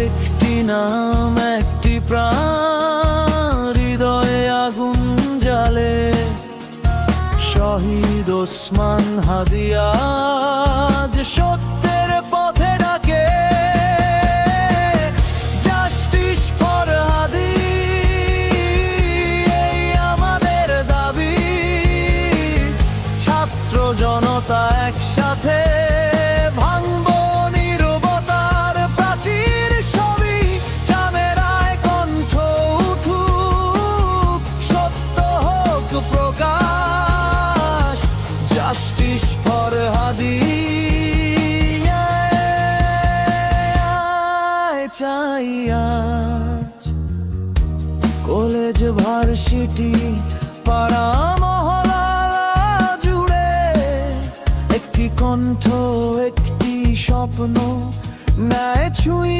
একটি নাম, একটি প্রাণ, হৃদয়ে আগুন জ্বালে। শহীদ ওসমান হাদি আজ সত্যের পথে ডাকে। জাস্টিস ফর হাদি, এই আমাদের দাবি। ছাত্র জনতা একসাথে ভাঙবো নীরবতার প্রাচীর ছবি। চামেরায় কণ্ঠ উঠুক, সত্য হোক প্রকাশ। জাস্টিস ফর হাদি চাই আজ। কলেজ, ভার্সিটি, পাড়া, মহল্লা জুড়ে একটি কণ্ঠ, একটি স্বপ্ন, ন্যায় ছুঁই